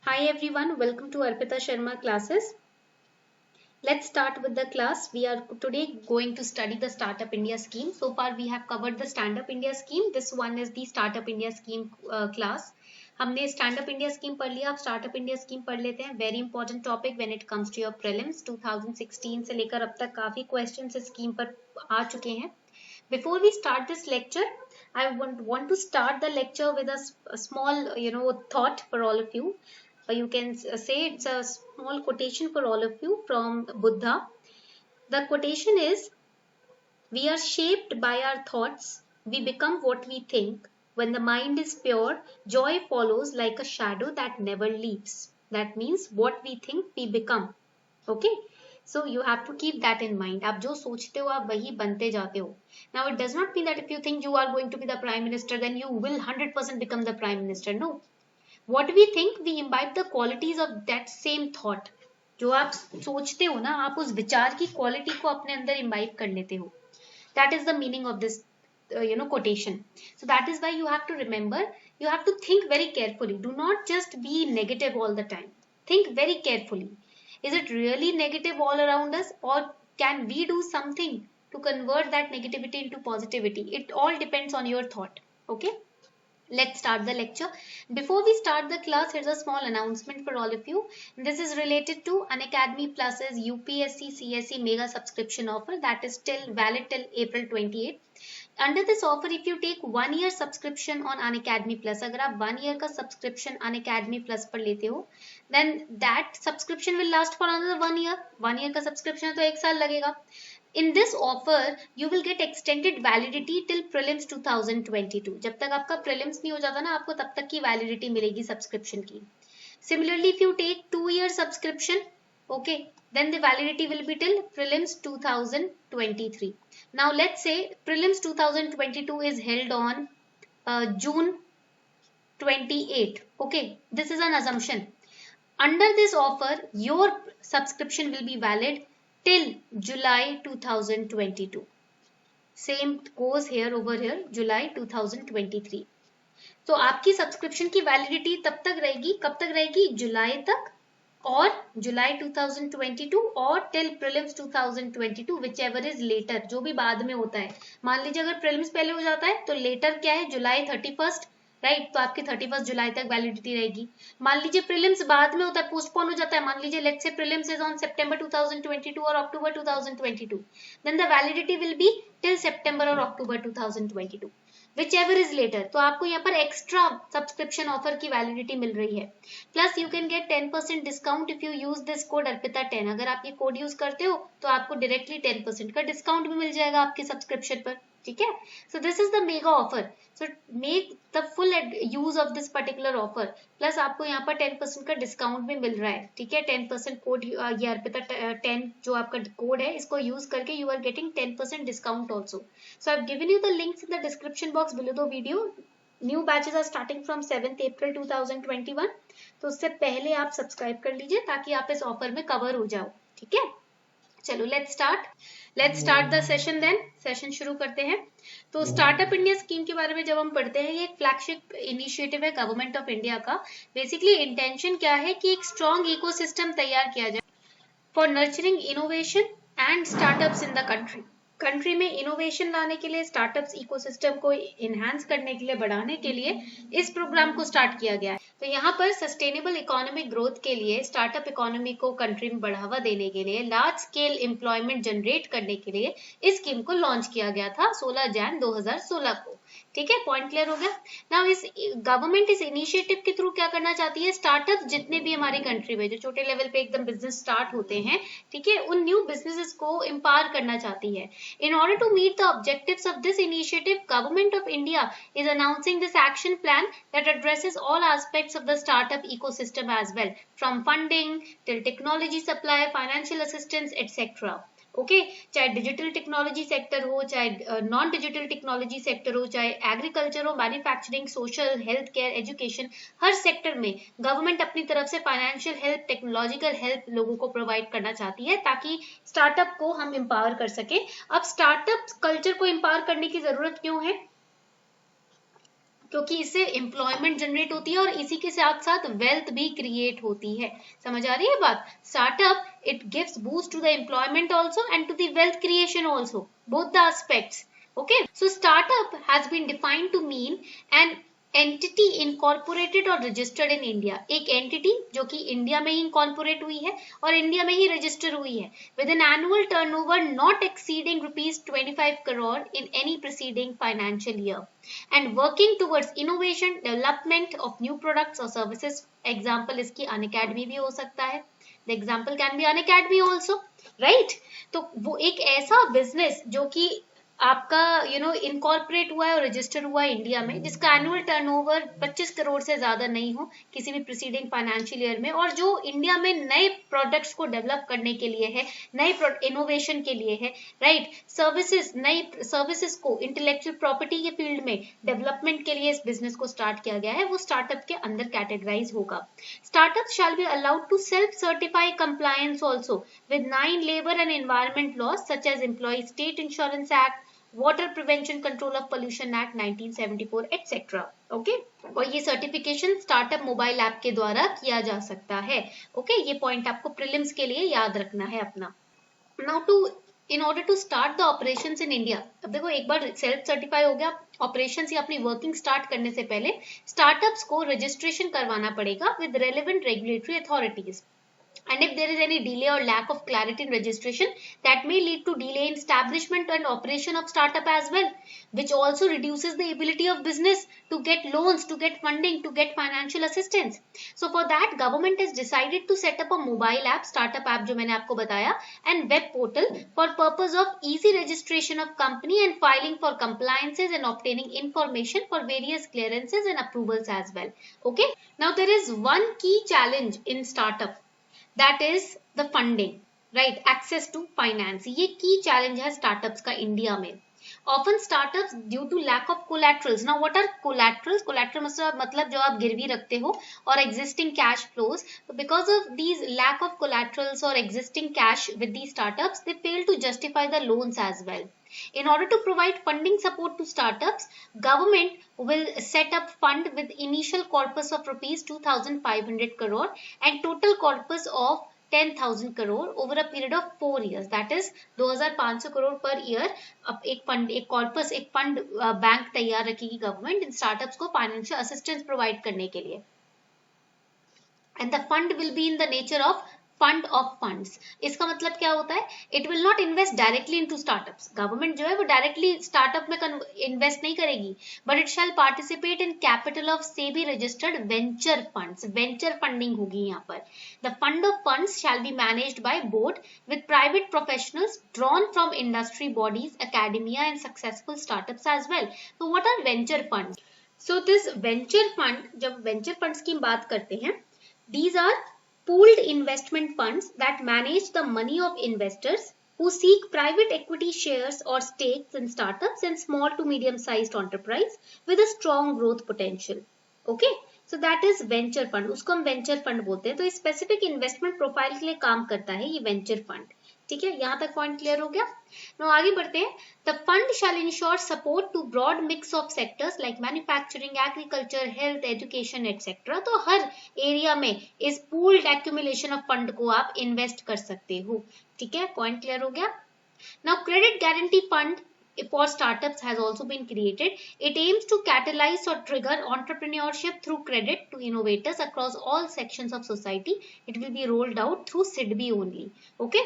Hi everyone, welcome to Arpita Sharma classes. Let's start with the class. We are today going to study the Startup India scheme. So far we have covered the Stand Up India scheme. This one is the Startup India scheme class. हमने Stand Up India scheme पढ़ लिया, अब Startup India scheme पढ़ लेते हैं. Very important topic when it comes to your prelims. 2016 से लेकर अब तक काफी questions इस scheme पर आ चुके हैं. Before we start this lecture, I want to start the lecture with a small thought for all of you. You can say it's a small quotation for all of you from Buddha. The quotation is, we are shaped by our thoughts, we become what we think. When the mind is pure, joy follows like a shadow that never leaves. That means what we think we become. Okay, so you have to keep that in mind. आप जो सोचते हो आप वही बनते जाते हो. Now it does not mean that if you think you are going to be the prime minister, then you will 100% become the prime minister. No, what we think, we imbibe the qualities of that same thought. जो आप सोचते हो ना, आप उस विचार की quality को अपने अंदर इम्बाइब कर लेते हो. That is the meaning of this quotation. So that is why you have to remember, you have to think very carefully. Do not just be negative all the time. Think very carefully. Is it really negative all around us, or can we do something to convert that negativity into positivity? It all depends on your thought. Okay, let's start the lecture. Before we start the class, here's a small announcement for all of you. This is related to Unacademy Plus's UPSC CSE mega subscription offer that is still valid till April 28. Under this offer, if you take 1 year subscription on Unacademy Plus, अगर आप 1 year का subscription Unacademy Plus पर लेते हो, then that subscription will last for another 1 year. 1 year का subscription तो 1 साल लगेगा. In this offer, you will get extended validity till prelims 2022. जब तक आपका prelims नहीं हो जाता ना, आपको तब तक की validity मिलेगी subscription की. Similarly, if you take 2-year subscription, okay, then the validity will be till prelims 2023. Now let's say prelims 2022 is held on June 28. Okay, this is an assumption. Under this offer, your subscription will be valid till July 2022. Same goes here over here, July 2023. तो आपकी subscription की validity तब तक रहेगी, कब तक रहेगी? जुलाई तक, और जुलाई 2022 और till prelims 2022, whichever is later, जो भी बाद में होता है. मान लीजिए अगर प्रीलिम्स पहले हो जाता है तो लेटर क्या है? जुलाई 31, राइट, तो आपकी 31 जुलाई तक वैलिडिटी रहेगी. मान लीजिए प्रीलिम्स बाद में होता है, पोस्टपोन हो जाता है, मान लीजिए let's say prelims is on September 2022 और October 2022, then the validity will be till September और October 2022, whichever is later. तो आपको यहाँ पर एक्स्ट्रा सब्सक्रिप्शन ऑफर की वैलिडिटी मिल रही है. Plus you can get 10% discount if you use this code अर्पिता10. अगर आप ये कोड यूज करते हो तो आपको डायरेक्टली 10% का डिस्काउंट भी मिल जाएगा आपके सब्सक्रिप्शन पर. ठीक है, so this is the mega offer. So make the full use of this particular offer. Plus आपको यहाँ पर 10% का डिस्काउंट भी मिल रहा है. ठीक है, 10% कोड, ये अर्पिता10 जो आपका कोड है, इसको यूज करके you are getting 10% discount also. So I've given you the links in the description box below the video. New batches are starting from 7th April 2021. तो उससे पहले आप सब्सक्राइब कर लीजिए ताकि आप इस ऑफर में कवर हो जाओ. ठीक है, चलो let's start the session. Then session शुरू करते हैं. तो स्टार्टअप इंडिया स्कीम के बारे में जब हम पढ़ते हैं, ये एक फ्लैगशिप इनिशिएटिव है गवर्नमेंट ऑफ इंडिया का. बेसिकली इंटेंशन क्या है कि एक स्ट्रॉन्ग इकोसिस्टम तैयार किया जाए for nurturing innovation and startups in the country में इनोवेशन लाने के लिए, स्टार्टअप्स इकोसिस्टम को इनहांस करने के लिए, बढ़ाने के लिए इस प्रोग्राम को स्टार्ट किया गया है. तो यहाँ पर सस्टेनेबल इकोनॉमिक ग्रोथ के लिए, स्टार्टअप इकोनॉमी को कंट्री में बढ़ावा देने के लिए, लार्ज स्केल एम्प्लॉयमेंट जनरेट करने के लिए इस स्कीम को लॉन्च किया गया था 16 जनवरी 2016 को. ठीक है, पॉइंट क्लियर हो गया. नाउ इस गवर्नमेंट इस इनिशिएटिव के थ्रू क्या करना चाहती है? स्टार्टअप जितने भी हमारी कंट्री में जो छोटे लेवल पे एकदम बिजनेस स्टार्ट होते हैं, ठीक है, उन न्यू बिजनेसेस को एम्पावर करना चाहती है. In order to meet the objectives of this initiative, Government of India is announcing this action plan that addresses all aspects of the startup ecosystem as well, from funding till technology supply, financial assistance, etc. Okay, चाहे digital technology sector हो, चाहे non digital technology sector हो, चाहे agriculture हो, manufacturing, social, health care, education, हर sector में government अपनी तरफ से फाइनेंशियल हेल्प, टेक्नोलॉजिकल हेल्प लोगों को प्रोवाइड करना चाहती है ताकि स्टार्टअप को हम एम्पावर कर सके. अब स्टार्टअप कल्चर को एम्पावर करने की जरूरत क्यों है? क्योंकि इससे एम्प्लॉयमेंट जनरेट होती है और इसी के साथ साथ वेल्थ भी क्रिएट होती है। समझ आ रही है बात? Startup it gives boost to the employment also and to the wealth creation also, both the aspects. Okay, so startup has been defined to mean an entity incorporated or registered in India, एक entity जो कि India में ही incorporate हुई है और India में ही register हुई है, with an annual turnover not exceeding rupees 25 crore in any preceding financial year and working towards innovation development of new products or services. Example इसकी Unacademy भी हो सकता है, the example can be Unacademy also, right? तो वो एक ऐसा business जो कि आपका इनकॉर्पोरेट हुआ है और रजिस्टर हुआ है इंडिया में, जिसका एनुअल टर्नओवर 25 करोड़ से ज्यादा नहीं हो किसी भी प्रीसीडिंग फाइनेंशियल ईयर में, और जो इंडिया में नए प्रोडक्ट्स को डेवलप करने के लिए है, नए इनोवेशन के लिए है, राइट, सर्विसेज, नई सर्विसेज को इंटेलेक्चुअल प्रॉपर्टी के फील्ड में डेवलपमेंट के लिए इस बिजनेस को स्टार्ट किया गया है, वो स्टार्टअप के अंदर कैटेगराइज होगा। Startup shall be allowed to self certify compliance also with 9 labor and environment laws such as Employee State Insurance Act, Water Prevention Control of Pollution Act 1974, etc. Okay, और ये certification startup mobile app के द्वारा किया जा सकता है। Okay, ये point आपको प्रीलिम्स के लिए याद रखना है अपना। Now to in order to start the operations in India, अब देखो एक बार सेल्फ सर्टिफाई हो गया, ऑपरेशंस या अपनी वर्किंग स्टार्ट करने से पहले स्टार्टअप्स को रजिस्ट्रेशन करवाना पड़ेगा with relevant regulatory authorities. And if there is any delay or lack of clarity in registration, that may lead to delay in establishment and operation of startup as well, which also reduces the ability of business to get loans, to get funding, to get financial assistance. So for that, government has decided to set up a mobile app, startup app जो मैंने आपको बताया, and web portal for purpose of easy registration of company and filing for compliances and obtaining information for various clearances and approvals as well. Okay. Now there is one key challenge in startup, that is the funding, right, access to finance. ये key challenge है startups का India में। Often startups due to lack of collaterals. Now what are collaterals? Collateral मतलब जो आप गिरवी रखते हो और existing cash flows. So because of these lack of collaterals or existing cash with these startups, they fail to justify the loans as well. In order to provide funding support to startups, government will set up fund with initial corpus of rupees 2,500 crore and total corpus of 10,000 crore over a period of 4 years. That is 2,500 crore per year. अब एक fund, एक corpus, एक fund bank तैयार रखेगी government in startups को financial assistance provide करने के लिए। And the fund will be in the nature of fund of funds. इसका मतलब क्या होता है? It will not invest directly into startups. Government जो है वो डायरेक्टली स्टार्टअप में इन्वेस्ट नहीं करेगी, but it shall participate in capital of SEBI registered venture funds. Venture funding होगी यहाँ पर। The fund of funds shall be managed by board with private professionals drawn from industry bodies, academia and successful startups as well. तो what are venture funds? So this venture fund, जब venture funds की बात करते हैं, these are pooled investment funds that manage the money of investors who seek private equity shares or stakes in startups and small to medium sized enterprise with a strong growth potential. Okay, so that is venture fund. उसको हम venture fund बोलते हैं। तो specific investment profile के लिए काम करता है ये venture fund। ठीक है, यहाँ तक पॉइंट क्लियर हो गया। नो आगे बढ़ते हैं। The fund shall ensure support to broad mix of sectors like manufacturing, agriculture, health, education etcetera. तो हर एरिया में इस पूल्ड एक्यूमुलेशन ऑफ फंड को आप इन्वेस्ट कर सकते हो। ठीक है, पॉइंट क्लियर हो गया। Now credit guarantee fund for startups has also been created. It aims to catalyze or trigger entrepreneurship through credit to innovators across all sections of society. It will be rolled out through SIDBI only. Okay.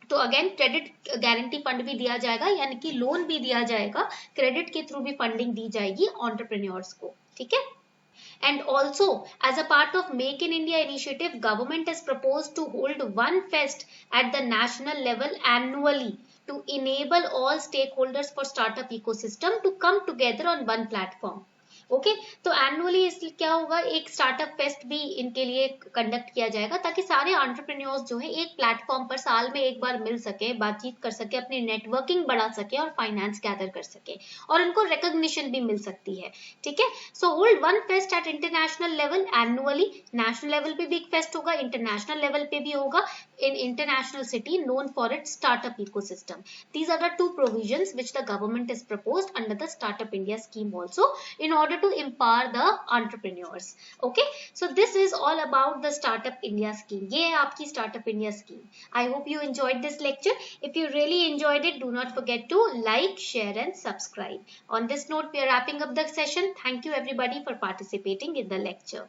तो again credit guarantee fund भी दिया जाएगा, यानी कि loan भी दिया जाएगा, credit के थ्रू भी फंडिंग दी जाएगी एंटरप्रेन्योर्स को। ठीक है। And also, as a part of Make in India initiative, government has proposed to hold one fest at the national level annually to enable all stakeholders for startup ecosystem to come together on one platform. Okay तो annually इसलिए क्या होगा, एक startup fest भी इनके लिए conduct किया जाएगा ताकि सारे एंटरप्रेन्योर्स जो है एक प्लेटफॉर्म पर साल में एक बार मिल सके, बातचीत कर सके, अपनी नेटवर्किंग बढ़ा सके और फाइनेंस गैदर कर सके और उनको रिकॉग्निशन भी मिल सकती है। ठीक है, so hold one fest at international level annually. National level पे भी एक फेस्ट होगा, इंटरनेशनल लेवल पे भी होगा in international city known for its startup ecosystem. These are the two provisions which the government has proposed under the Startup India scheme also in order order to empower the entrepreneurs. Okay, so this is all about the Startup India scheme. ये है आपकी Startup India scheme. I hope you enjoyed this lecture. If you really enjoyed it, do not forget to like, share and subscribe. On this note, we are wrapping up the session. Thank you everybody for participating in the lecture.